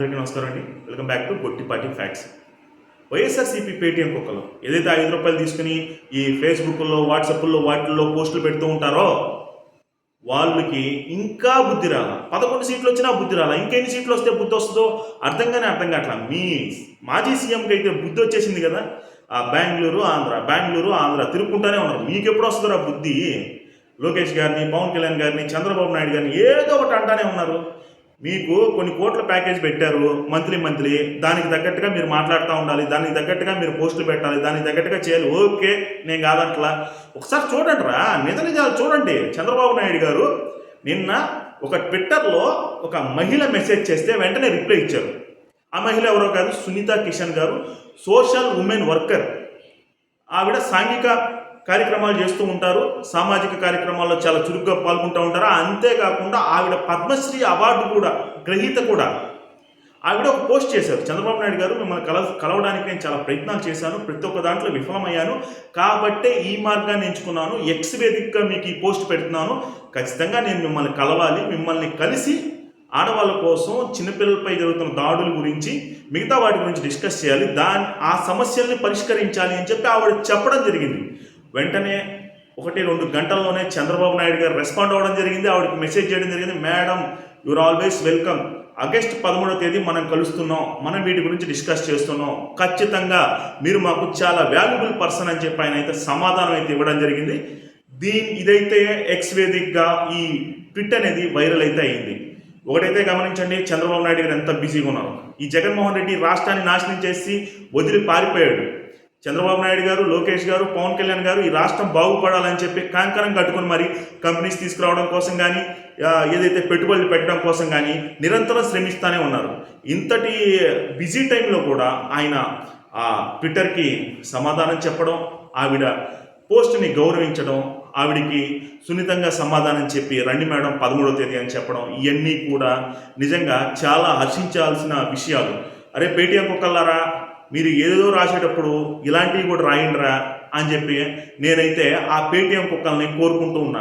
అందరికీ నమస్కారం అండి. Welcome back to Gottipati facts. YSRCP Paytm కుక్కలు ఏదైతే ₹5 తీసుకుని ఈ ఫేస్బుక్లో, వాట్సాప్లో వాటిల్లో పోస్టులు పెడుతూ ఉంటారో వాళ్ళకి ఇంకా బుద్ధి రాల. 11 సీట్లు వచ్చినా బుద్ధి రాల. ఇంకెన్ని సీట్లు వస్తే బుద్ధి వస్తుందో అర్థం కావట్లా. మీ మాజీ సీఎంకి అయితే బుద్ధి వచ్చేసింది కదా. ఆ బెంగళూరు ఆంధ్ర తిరుగుకుంటానే ఉన్నారు. మీకు ఎప్పుడు వస్తుందో ఆ బుద్ధి? లోకేష్ గారిని, పవన్ కళ్యాణ్ గారిని, చంద్రబాబు నాయుడు గారిని ఏదో ఒకటి అంటానే ఉన్నారు. మీకు కొన్ని కోట్ల ప్యాకేజ్ పెట్టారు మంత్లీ. దానికి తగ్గట్టుగా మీరు మాట్లాడుతూ ఉండాలి, దానికి తగ్గట్టుగా మీరు పోస్టులు పెట్టాలి, దానికి తగ్గట్టుగా చేయాలి. ఓకే, నేను కాదంటలా. ఒకసారి చూడండి రా, నిజాలు చూడండి. చంద్రబాబు నాయుడు గారు నిన్న ఒక ట్విట్టర్లో ఒక మహిళ మెసేజ్ చేస్తే వెంటనే రిప్లై ఇచ్చారు. ఆ మహిళ ఎవరో కాదు, సునీత కిషన్ గారు, సోషల్ ఉమెన్ వర్కర్. ఆవిడ సాంఘిక కార్యక్రమాలు చేస్తూ ఉంటారు, సామాజిక కార్యక్రమాల్లో చాలా చురుగ్గా పాల్గొంటూ ఉంటారు. అంతేకాకుండా ఆవిడ పద్మశ్రీ అవార్డు కూడా గ్రహీత కూడా. ఆవిడ ఒక పోస్ట్ చేశారు, చంద్రబాబు నాయుడు గారు మిమ్మల్ని కలవడానికి నేను చాలా ప్రయత్నాలు చేశాను, ప్రతి ఒక్క దాంట్లో విఫలమయ్యాను, కాబట్టే ఈ మార్గాన్ని ఎంచుకున్నాను, ఎక్స్ వేదికగా మీకు ఈ పోస్ట్ పెడుతున్నాను, ఖచ్చితంగా నేను మిమ్మల్ని కలవాలి, మిమ్మల్ని కలిసి ఆడవాళ్ళ కోసం, చిన్నపిల్లలపై జరుగుతున్న దాడుల గురించి, మిగతా వాటి గురించి డిస్కస్ చేయాలి, ఆ సమస్యల్ని పరిష్కరించాలి అని చెప్పి ఆవిడ చెప్పడం జరిగింది. వెంటనే 1-2 గంటల్లోనే చంద్రబాబు నాయుడు గారు రెస్పాండ్ అవ్వడం జరిగింది. ఆవిడకి మెసేజ్ చేయడం జరిగింది, madam you are always welcome, August 13వ తేదీ మనం కలుస్తున్నాం, మనం వీటి గురించి డిస్కస్ చేస్తున్నాం, ఖచ్చితంగా మీరు మాకు చాలా వాల్యుబుల్ పర్సన్ అని చెప్పి ఆయన అయితే సమాధానం అయితే ఇవ్వడం జరిగింది. ఇదైతే ఎక్స్ వేదికగా ఈ ట్విట్ అనేది వైరల్ అయితే అయింది. ఒకటైతే గమనించండి, చంద్రబాబు నాయుడు గారు ఎంత బిజీగా ఉన్నారు. ఈ జగన్మోహన్ రెడ్డి రాష్ట్రాన్ని నాశనం చేసి వదిలి పారిపోయాడు. చంద్రబాబు నాయుడు గారు, లోకేష్ గారు, పవన్ కళ్యాణ్ గారు ఈ రాష్ట్రం బాగుపడాలని చెప్పి కంకణం కట్టుకుని మరి కంపెనీస్ తీసుకురావడం కోసం కానీ, ఏదైతే పెట్టుబడులు పెట్టడం కోసం కానీ నిరంతరం శ్రమిస్తూనే ఉన్నారు. ఇంతటి బిజీ టైంలో కూడా ఆయన ఆ ట్విట్టర్కి సమాధానం చెప్పడం, ఆవిడ పోస్ట్ని గౌరవించడం, ఆవిడికి సున్నితంగా సమాధానం చెప్పి రండి మేడం 13వ తేదీ అని చెప్పడం, ఇవన్నీ కూడా నిజంగా చాలా హర్షించాల్సిన విషయాలు. అరే పేటీఎం కుక్కలారా, మీరు ఏదో రాసేటప్పుడు ఇలాంటివి కూడా రాయండిరా అని చెప్పి నేనైతే ఆ పేటీఎం కుక్కల్ని కోరుకుంటూ ఉన్నాను.